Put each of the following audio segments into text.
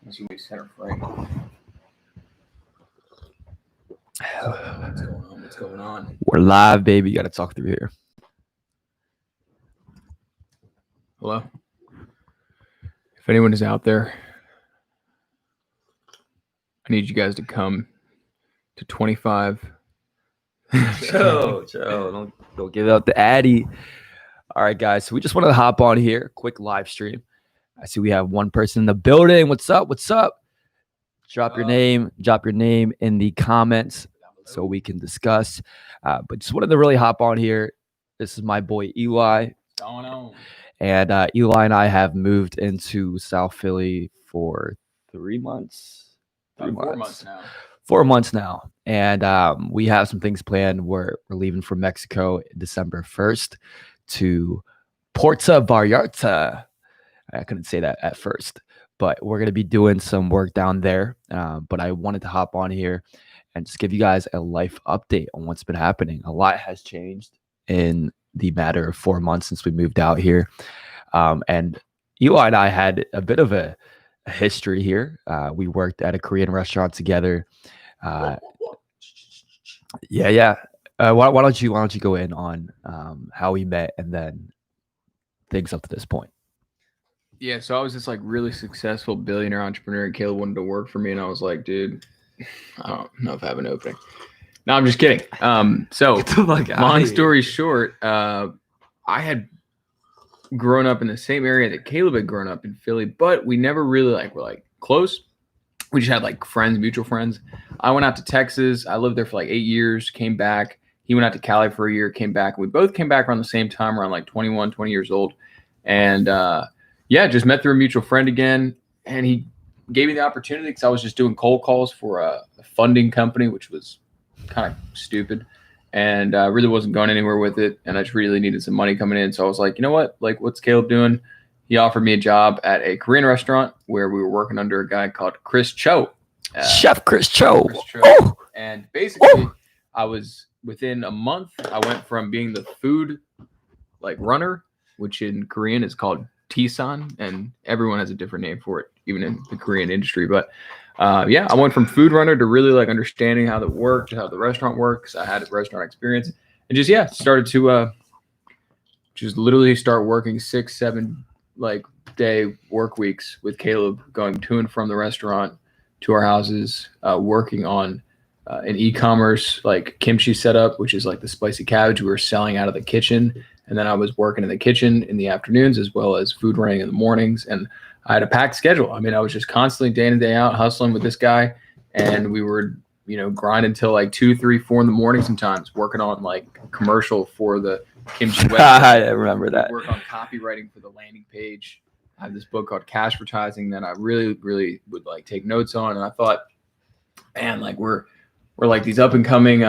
This will be center frame. What's going on? We're live, baby. You got to talk through here. Hello? If anyone is out there, I need you guys to come to 25. Chill. Don't give out the addy. All right, guys. So we just wanted to hop on here. Quick live stream. I see we have one person in the building. What's up? Drop your name in the comments so we can discuss. But just wanted to really hop on here. This is my boy Eli. What's going on? And Eli and I have moved into South Philly for 3 months. 4 months now. 4 months now. And we have some things planned. We're leaving from Mexico December 1st to Puerto Vallarta. I couldn't say that at first, but we're going to be doing some work down there. But I wanted to hop on here and just give you guys a life update on what's been happening. A lot has changed in the matter of 4 months since we moved out here. And Eli and I had a bit of a history here. We worked at a Korean restaurant together. Why don't you go in on how we met and then things up to this point? Yeah, so I was this like really successful billionaire entrepreneur, and Caleb wanted to work for me, and I was like, dude, I don't know if I have an opening. No, I'm just kidding. So long story short, I had grown up in the same area that Caleb had grown up in Philly, but we never really were close. We just had friends, mutual friends. I went out to Texas. I lived there for 8 years, came back. He went out to Cali for a year, came back. We both came back around the same time, around 21, 20 years old. And just met through a mutual friend again. And he gave me the opportunity because I was just doing cold calls for a funding company, which was kind of stupid. And I really wasn't going anywhere with it. And I just really needed some money coming in. So I was like, you know what? What's Caleb doing? He offered me a job at a Korean restaurant where we were working under a guy called Chris Cho. Chef Chris Cho. Oh! And basically, I was within a month, I went from being the food runner, which in Korean is called Tisan, and everyone has a different name for it, even in the Korean industry. But I went from food runner to really understanding how that worked, how the restaurant works. I had a restaurant experience, and started to just literally start working 6-7 day work weeks with Caleb, going to and from the restaurant to our houses, working on an e-commerce kimchi setup, which is the spicy cabbage we were selling out of the kitchen. And then I was working in the kitchen in the afternoons as well as food running in the mornings. And I had a packed schedule. I mean, I was just constantly day in and day out hustling with this guy. And we were, grinding until 2, 3, 4 in the morning sometimes, working on commercial for the kimchi website. I remember that. Work on copywriting for the landing page. I have this book called Cashvertising that I really, really would take notes on. And I thought, man, we're these up and coming,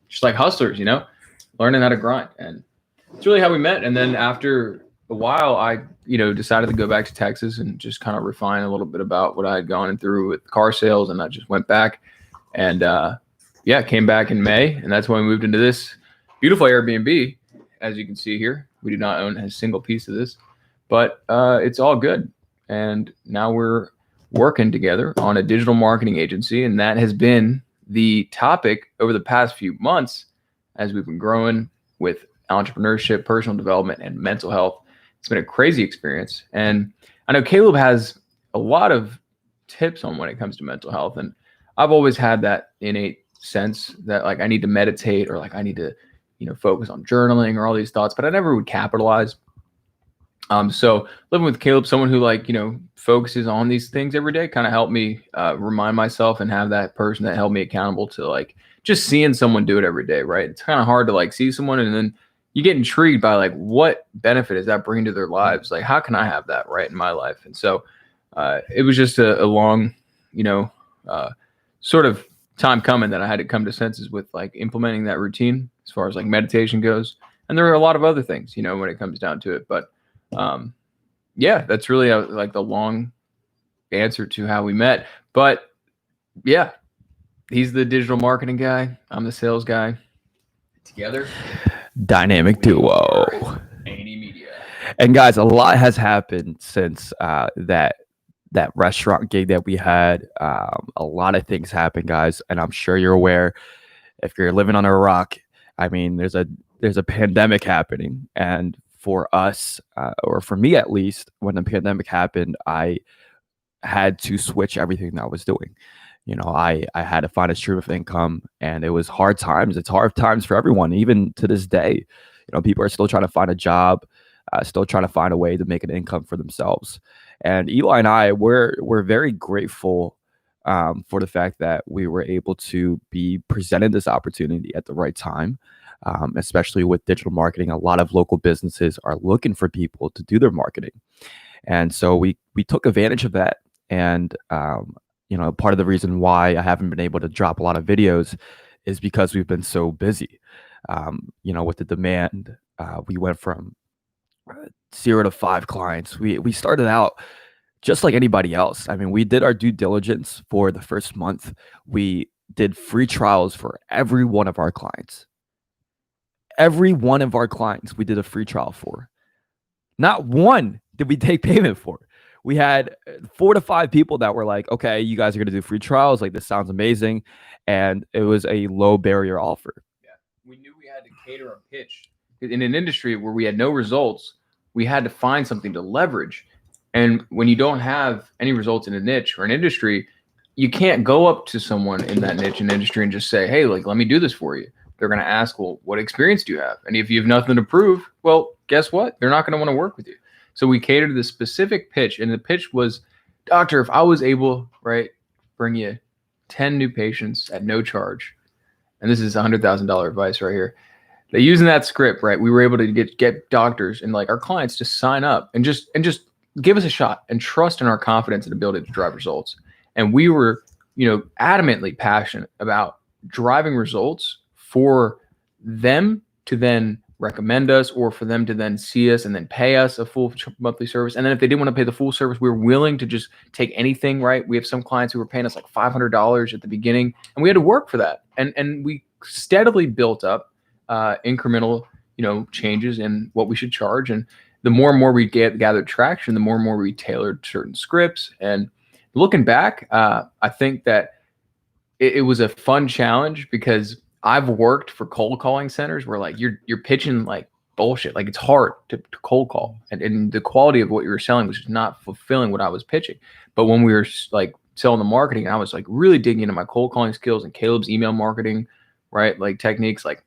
just hustlers, learning how to grind. And it's really how we met. And then after a while, I, decided to go back to Texas and just kind of refine a little bit about what I had gone through with car sales. And I just went back and, came back in May. And that's when we moved into this beautiful Airbnb. As you can see here, we do not own a single piece of this, but it's all good. And now we're working together on a digital marketing agency. And that has been the topic over the past few months as we've been growing with entrepreneurship, personal development, and mental health. It's been a crazy experience. And I know Caleb has a lot of tips on when it comes to mental health. And I've always had that innate sense that I need to meditate or I need to, focus on journaling or all these thoughts, but I never would capitalize. So living with Caleb, someone who focuses on these things every day, kind of helped me remind myself and have that person that held me accountable to just seeing someone do it every day, right? It's kind of hard to see someone and then you get intrigued by what benefit is that bringing to their lives? How can I have that right in my life? And so it was just a long, sort of time coming that I had to come to senses with implementing that routine as far as meditation goes. And there are a lot of other things, when it comes down to it. But that's really the long answer to how we met. But yeah, he's the digital marketing guy. I'm the sales guy. Together, dynamic duo. A&E Media. And guys, a lot has happened since that that restaurant gig that we had. A lot of things happened, guys, and I'm sure you're aware. If you're living on a rock, I mean, there's a pandemic happening, and for us, or for me at least, when the pandemic happened, I had to switch everything that I was doing. I had to find a stream of income, and it was hard times. It's hard times for everyone, even to this day. People are still trying to find a job, still trying to find a way to make an income for themselves. And Eli and I, we're very grateful for the fact that we were able to be presented this opportunity at the right time. Especially with digital marketing, a lot of local businesses are looking for people to do their marketing, and so we took advantage of that. And part of the reason why I haven't been able to drop a lot of videos is because we've been so busy. With the demand, we went from 0 to 5 clients. We started out just like anybody else. I mean, we did our due diligence for the first month. We did free trials for every one of our clients. Every one of our clients we did a free trial for. Not one did we take payment for. We had 4 to 5 people that were like, okay, you guys are going to do free trials. Like, this sounds amazing. And it was a low barrier offer. Yeah. We knew we had to cater our pitch. In an industry where we had no results, we had to find something to leverage. And when you don't have any results in a niche or an industry, you can't go up to someone in that niche and industry and just say, hey, like, let me do this for you. They're going to ask, well, what experience do you have? And if you have nothing to prove, well, guess what? They're not going to want to work with you. So we catered to the specific pitch. And the pitch was, doctor, if I was able, right, bring you 10 new patients at no charge, and this is $100,000 advice right here. They using that script, right? We were able to get doctors and like our clients to sign up and just give us a shot and trust in our confidence and ability to drive results. And we were, adamantly passionate about driving results for them to then recommend us, or for them to then see us and then pay us a full monthly service. And then if they didn't want to pay the full service, we were willing to just take anything, right? We have some clients who were paying us like $500 at the beginning, and we had to work for that. And we steadily built up incremental, changes in what we should charge. And the more and more we gathered traction, the more and more we tailored certain scripts. And looking back, I think that it was a fun challenge, because I've worked for cold calling centers where like you're pitching like bullshit. Like, it's hard to cold call, and the quality of what you were selling was just not fulfilling what I was pitching. But when we were like selling the marketing, I was like really digging into my cold calling skills and Caleb's email marketing, right? Like techniques, like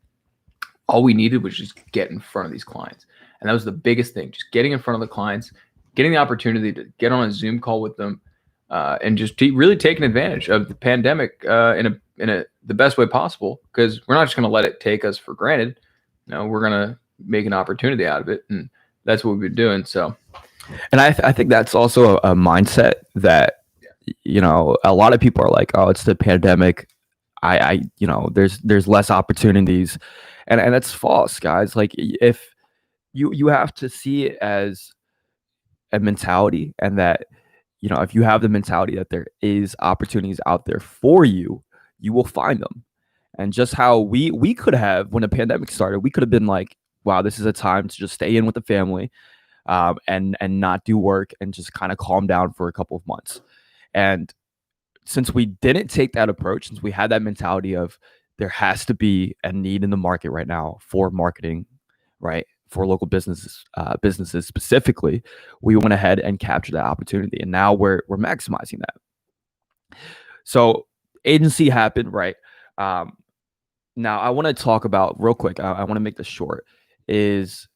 all we needed was just get in front of these clients. And that was the biggest thing, just getting in front of the clients, getting the opportunity to get on a Zoom call with them, and just really taking advantage of the pandemic in the best way possible, because we're not just going to let it take us for granted. We're going to make an opportunity out of it, and that's what we've been doing. So, and I think that's also a mindset that a lot of people are like, oh, it's the pandemic. There's less opportunities, and that's false, guys. Like, if you have to see it as a mentality, and that if you have the mentality that there is opportunities out there for you, you will find them. And just how we could have, when the pandemic started, we could have been like, wow, this is a time to just stay in with the family, and not do work, and just kind of calm down for a couple of months. And since we didn't take that approach, since we had that mentality of there has to be a need in the market right now for marketing, right, for local businesses specifically, we went ahead and captured that opportunity, and now we're maximizing that. So agency happened, right? Now I want to talk about real quick. I want to make this short. Is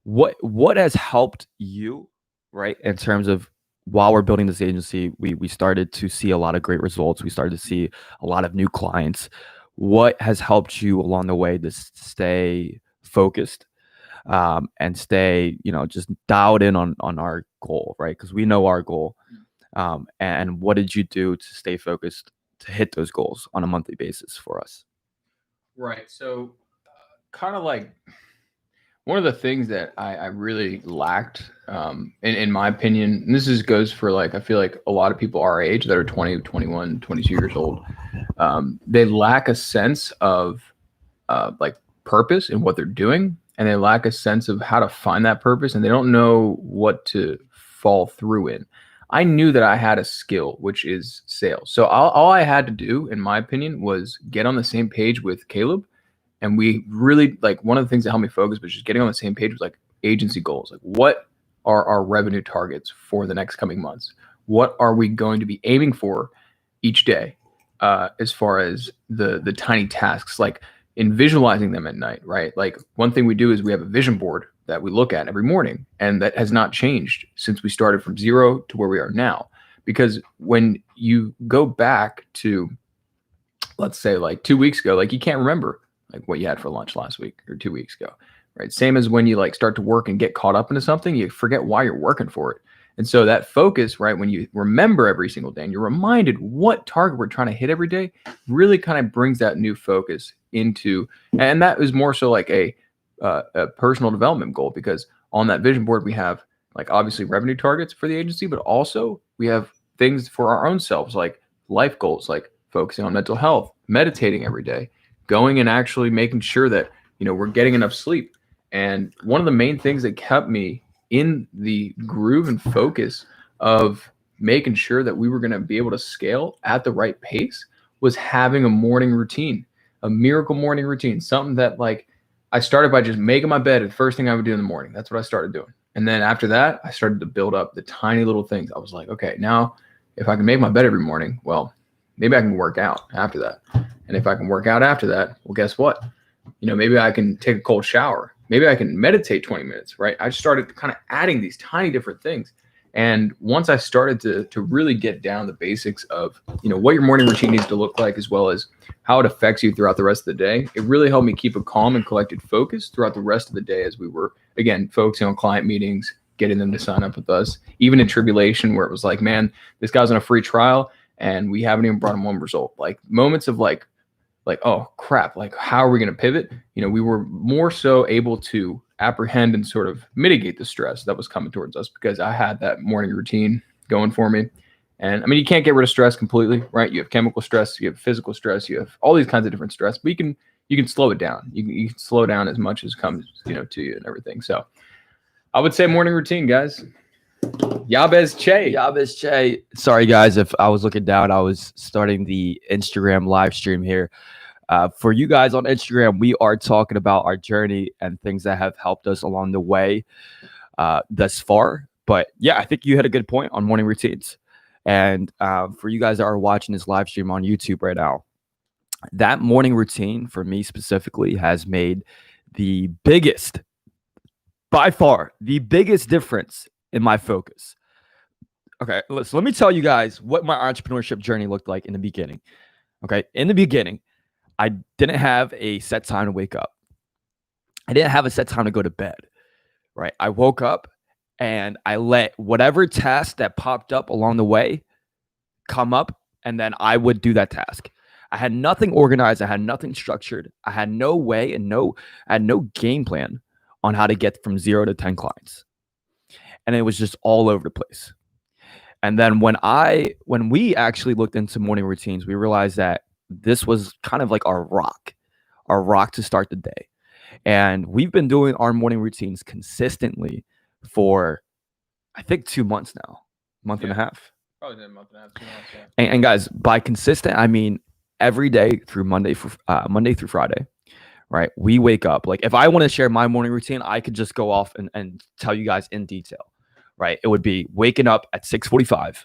what has helped you, right, in terms of while we're building this agency, we started to see a lot of great results. We started to see a lot of new clients. What has helped you along the way to stay focused, and stay, just dialed in on our goal, right? Because we know our goal. And what did you do to stay focused to hit those goals on a monthly basis for us? Right. So, kind of like one of the things that I really lacked, in my opinion, and this goes for like, I feel like a lot of people our age that are 20, 21, 22 years old, they lack a sense of like purpose in what they're doing, and they lack a sense of how to find that purpose, and they don't know what to fall through in. I knew that I had a skill, which is sales. So all I had to do, in my opinion, was get on the same page with Caleb. And we really, like, one of the things that helped me focus was just getting on the same page with like agency goals. Like, what are our revenue targets for the next coming months? What are we going to be aiming for each day, as far as the tiny tasks, like in visualizing them at night, right? Like, one thing we do is we have a vision board that we look at every morning, and that has not changed since we started from 0 to where we are now. Because when you go back to, let's say, like 2 weeks ago, like, you can't remember like what you had for lunch last week or 2 weeks ago, right? Same as when you like start to work and get caught up into something, you forget why you're working for it. And so that focus, right, when you remember every single day and you're reminded what target we're trying to hit every day, really kind of brings that new focus into, and that is more so like a personal development goal, because on that vision board we have like obviously revenue targets for the agency, but also we have things for our own selves, like life goals, like focusing on mental health, meditating every day, going and actually making sure that, you know, we're getting enough sleep. And one of the main things that kept me in the groove and focus of making sure that we were going to be able to scale at the right pace was having a morning routine, a miracle morning routine, something that, like, I started by just making my bed the first thing I would do in the morning. That's what I started doing. And then after that, I started to build up the tiny little things. I was like, okay, now if I can make my bed every morning, well, maybe I can work out after that. And if I can work out after that, well, guess what? You know, maybe I can take a cold shower. Maybe I can meditate 20 minutes, right? I started kind of adding these tiny different things. And once I started to really get down the basics of, you know, what your morning routine needs to look like, as well as how it affects you throughout the rest of the day, it really helped me keep a calm and collected focus throughout the rest of the day, as we were, again, focusing on client meetings, getting them to sign up with us, even in tribulation where it was like, man, this guy's on a free trial and we haven't even brought him one result. Like, moments of like, oh crap, like, how are we going to pivot? You know, we were more so able to apprehend and sort of mitigate the stress that was coming towards us, because I had that morning routine going for me. And I mean, you can't get rid of stress completely, right? You have chemical stress, you have physical stress, you have all these kinds of different stress, but you can slow it down. You can slow down as much as comes, you know, to you and everything. So I would say morning routine, guys. Yabez Che. Yabez Che. Sorry, guys, if I was looking down, I was starting the Instagram live stream here. For you guys on Instagram, we are talking about our journey and things that have helped us along the way thus far. But yeah, I think you had a good point on morning routines. And for you guys that are watching this live stream on YouTube right now, that morning routine for me specifically has made the biggest, by far, the biggest difference in my focus. Okay, so let me tell you guys what my entrepreneurship journey looked like in the beginning. Okay, in the beginning, I didn't have a set time to wake up. I didn't have a set time to go to bed, right? I woke up and I let whatever task that popped up along the way come up, and then I would do that task. I had nothing organized. I had nothing structured. I had no way and I had no game plan on how to get from 0 to 10 clients. And it was just all over the place. And then when we actually looked into morning routines, we realized that this was kind of like our rock to start the day. And we've been doing our morning routines consistently for, I think, 2 months now, month and a half. Probably been a month and a half, 2 months. Yeah. And guys, by consistent, I mean every day through Monday through Friday, right? We wake up. Like, if I want to share my morning routine, I could just go off and tell you guys in detail, right? It would be waking up at 6:45,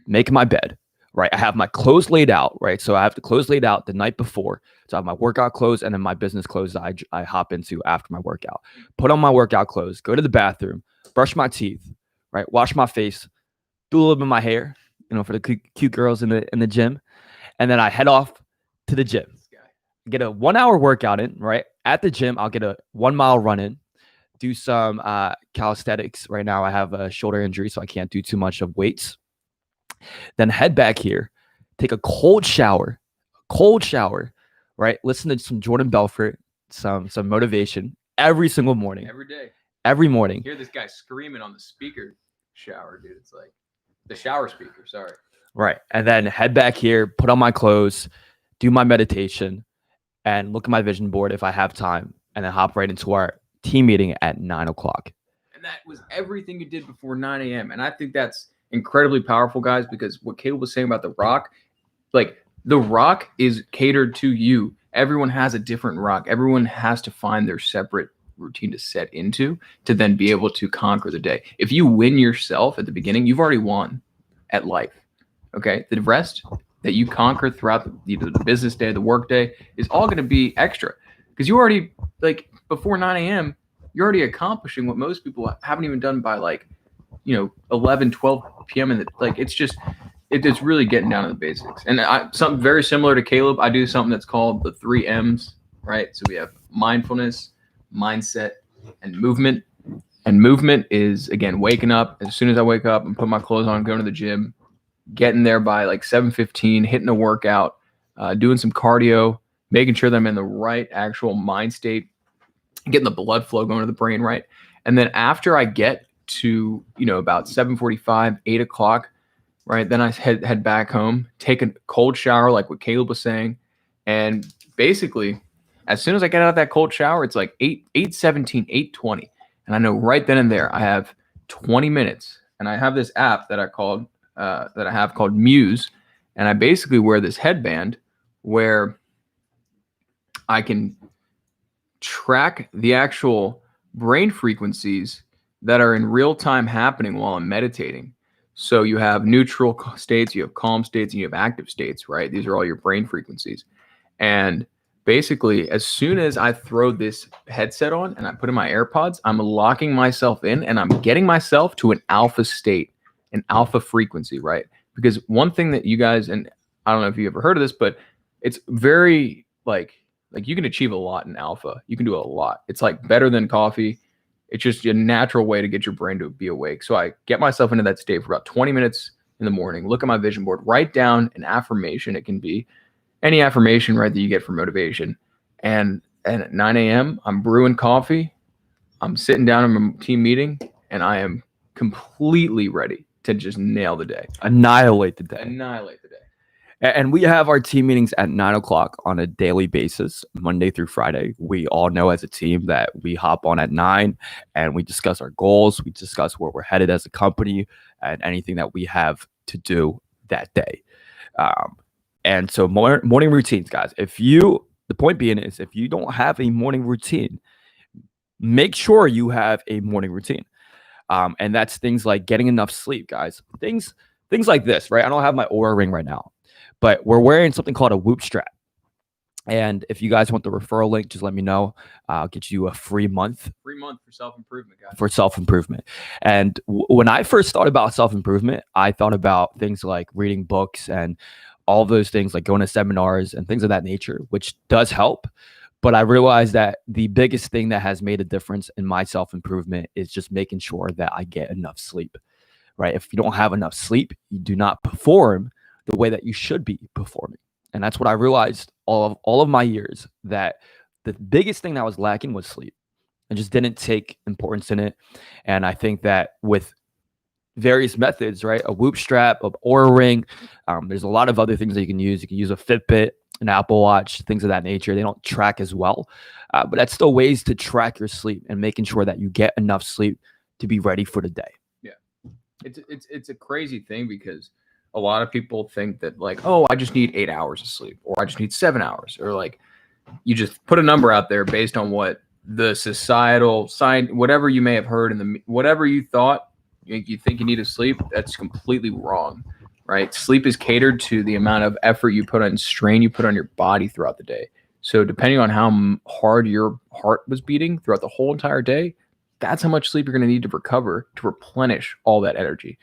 making my bed, right? I have my clothes laid out, right? So I have the clothes laid out the night before. So I have my workout clothes and then my business clothes that I hop into after my workout. Put on my workout clothes, go to the bathroom, brush my teeth, right? Wash my face, do a little bit of my hair, you know, for the cute girls in the gym. And then I head off to the gym, get a 1 hour workout in, right? At the gym, I'll get a 1 mile run in, do some calisthenics. Right now I have a shoulder injury, so I can't do too much of weights. Then head back here, take a cold shower, right? Listen to some Jordan Belfort, some motivation every single morning. Every morning. Hear this guy screaming on the speaker shower, dude. It's like the shower speaker, sorry. Right. And then head back here, put on my clothes, do my meditation, and look at my vision board if I have time, and then hop right into our team meeting at 9:00. that was everything you did before 9 a.m. And I think that's incredibly powerful, guys, because what Caleb was saying about the rock, like the rock is catered to you. Everyone has a different rock. Everyone has to find their separate routine to set into to then be able to conquer the day. If you win yourself at the beginning, you've already won at life. Okay. The rest that you conquer throughout the business day, the work day is all going to be extra because you already, like, before 9 a.m., you're already accomplishing what most people haven't even done by 11, 12 p.m. And it's really getting down to the basics. And something very similar to Caleb, I do something that's called the 3 M's, right? So we have mindfulness, mindset, and movement. And movement is, again, waking up. As soon as I wake up, I'm putting my clothes on, going to the gym, getting there by like 7:15, hitting a workout, doing some cardio, making sure that I'm in the right actual mind state, getting the blood flow going to the brain, right? And then after I get to, about 7:45, 8 o'clock, right, then I head back home, take a cold shower, like what Caleb was saying. And basically, as soon as I get out of that cold shower, it's like 8:17, 8:20. And I know right then and there I have 20 minutes. And I have this app that I have called Muse. And I basically wear this headband where I can track the actual brain frequencies that are in real time happening while I'm meditating. So you have neutral states, you have calm states, and you have active states, right? These are all your brain frequencies. And basically, as soon as I throw this headset on and I put in my AirPods, I'm locking myself in and I'm getting myself to an alpha state, an alpha frequency, right? Because one thing that you guys, and I don't know if you ever heard of this, but it's very like you can achieve a lot in alpha. You can do a lot. It's like better than coffee. It's just a natural way to get your brain to be awake. So I get myself into that state for about 20 minutes in the morning, look at my vision board, write down an affirmation. It can be any affirmation, right, that you get for motivation. And at 9 a.m., I'm brewing coffee. I'm sitting down in a team meeting, and I am completely ready to just nail the day. Annihilate the day. Annihilate the day. And we have our team meetings at 9 o'clock on a daily basis, Monday through Friday. We all know as a team that we hop on at 9 and we discuss our goals. We discuss where we're headed as a company and anything that we have to do that day. And so morning routines, guys, the point being is if you don't have a morning routine, make sure you have a morning routine. And that's things like getting enough sleep, guys. Things like this, right? I don't have my Oura ring right now, but we're wearing something called a Whoop strap. And if you guys want the referral link, just let me know. I'll get you a free month. Free month for self-improvement, guys. For self-improvement. And when I first thought about self-improvement, I thought about things like reading books and all those things, like going to seminars and things of that nature, which does help. But I realized that the biggest thing that has made a difference in my self-improvement is just making sure that I get enough sleep, right? If you don't have enough sleep, you do not perform the way that you should be performing. And that's what I realized all of my years, that the biggest thing that was lacking was sleep. I just didn't take importance in it. And I think that with various methods, right? A Whoop strap, an Oura ring, there's a lot of other things that you can use. You can use a Fitbit, an Apple Watch, things of that nature. They don't track as well, but that's still ways to track your sleep and making sure that you get enough sleep to be ready for the day. Yeah, it's a crazy thing because a lot of people think that like, oh, I just need 8 hours of sleep, or I just need 7 hours, or like you just put a number out there based on what the societal sign, whatever you may have heard in whatever you thought you think you need to sleep. That's completely wrong. Right? Sleep is catered to the amount of effort you put on, strain you put on your body throughout the day. So depending on how hard your heart was beating throughout the whole entire day, that's how much sleep you're going to need to recover to replenish all that energy.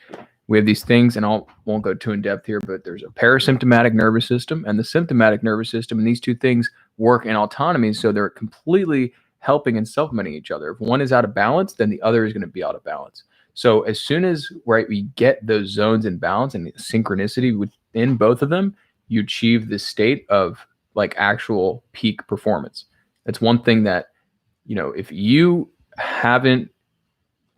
We have these things, and I won't go too in depth here, but there's a parasympathetic nervous system and the sympathetic nervous system, and these two things work in autonomy, so they're completely helping and supplementing each other. If one is out of balance, then the other is going to be out of balance. So as soon as we get those zones in balance and the synchronicity within both of them, you achieve this state of like actual peak performance. That's one thing that, if you haven't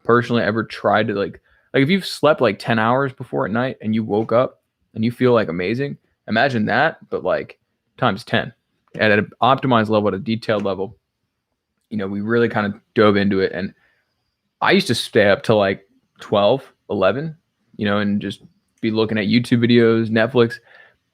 personally ever tried to like if you've slept like 10 hours before at night and you woke up and you feel like amazing, imagine that, but like times 10 at an optimized level, at a detailed level. We really kind of dove into it. And I used to stay up till like 12, 11, and just be looking at YouTube videos, Netflix.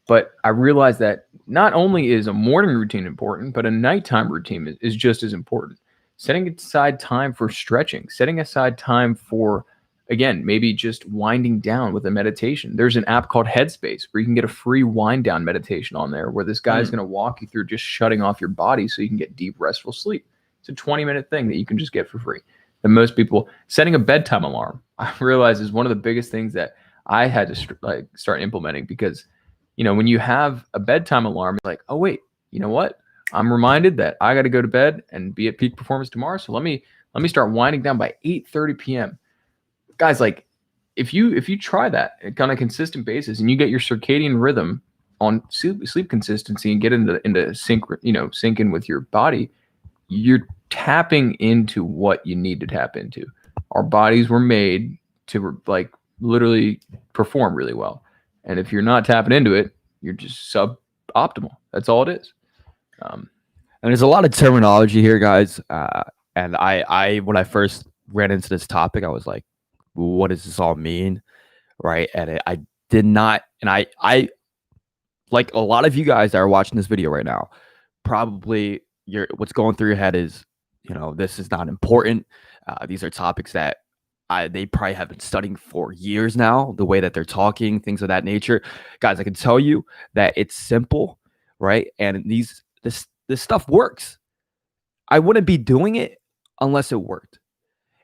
But I realized that not only is a morning routine important, but a nighttime routine is just as important. Setting aside time for stretching, setting aside time for, again, maybe just winding down with a meditation. There's an app called Headspace where you can get a free wind down meditation on there where this guy's going to walk you through just shutting off your body so you can get deep, restful sleep. It's a 20-minute thing that you can just get for free. And most people, setting a bedtime alarm, I realize is one of the biggest things that I had to start implementing because when you have a bedtime alarm, it's like, oh, wait, you know what? I'm reminded that I got to go to bed and be at peak performance tomorrow. So let me start winding down by 8:30 p.m. Guys, like if you try that on a consistent basis and you get your circadian rhythm on sleep consistency and get into sync in with your body, you're tapping into what you need to tap into. Our bodies were made to literally perform really well. And if you're not tapping into it, you're just suboptimal. That's all it is. And there's a lot of terminology here, guys. And I when I first ran into this topic, I was like, what does this all mean? Right. And I did not. And I like a lot of you guys that are watching this video right now, probably what's going through your head is, this is not important. These are topics that they probably have been studying for years now, the way that they're talking, things of that nature. Guys, I can tell you that it's simple, right? And this stuff works. I wouldn't be doing it unless it worked.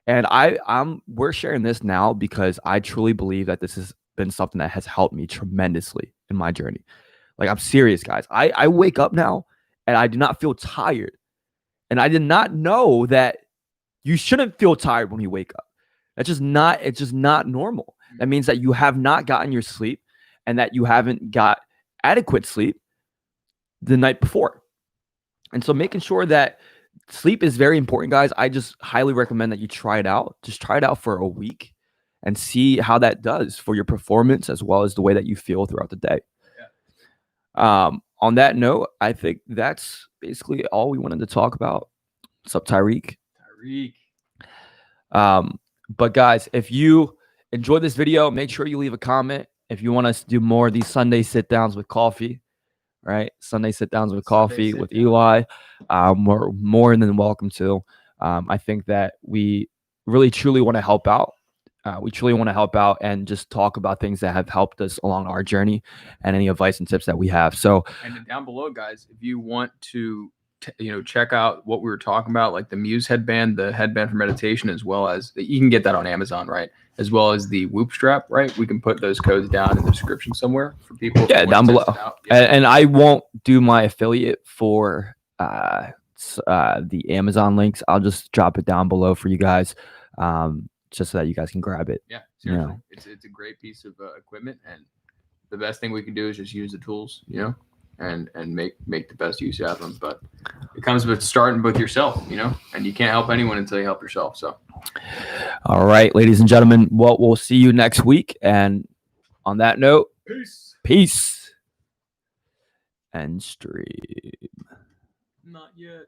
And we're sharing this now because I truly believe that this has been something that has helped me tremendously in my journey. Like, I'm serious, guys. I wake up now and I do not feel tired. And I did not know that you shouldn't feel tired when you wake up. It's just not normal. That means that you have not gotten your sleep and that you haven't got adequate sleep the night before. And so making sure that sleep is very important, guys. I just highly recommend that you try it out. Just try it out for a week and see how that does for your performance as well as the way that you feel throughout the day. Yeah. On that note, I think that's basically all we wanted to talk about. What's up, Tyreek? But guys, if you enjoyed this video, make sure you leave a comment. If you want us to do more of these Sunday sit downs with coffee, right? Sunday sit downs with coffee with Eli, we're more than welcome to. I think that we really truly want to help out. We truly want to help out and just talk about things that have helped us along our journey and any advice and tips that we have. So, and down below, guys, if you want to check out what we were talking about, like the Muse headband, the headband for meditation, as well as you can get that on Amazon, right? As well as the Whoop strap, right? We can put those codes down in the description somewhere for people. Yeah, down below. Yeah. And I won't do my affiliate for the Amazon links. I'll just drop it down below for you guys, just so that you guys can grab it. Yeah, seriously, it's a great piece of equipment, and the best thing we can do is just use the tools, and make the best use out of them. But it comes with starting with yourself, and you can't help anyone until you help yourself. So, all right, ladies and gentlemen, well, we'll see you next week. And on that note, peace and stream. Not yet.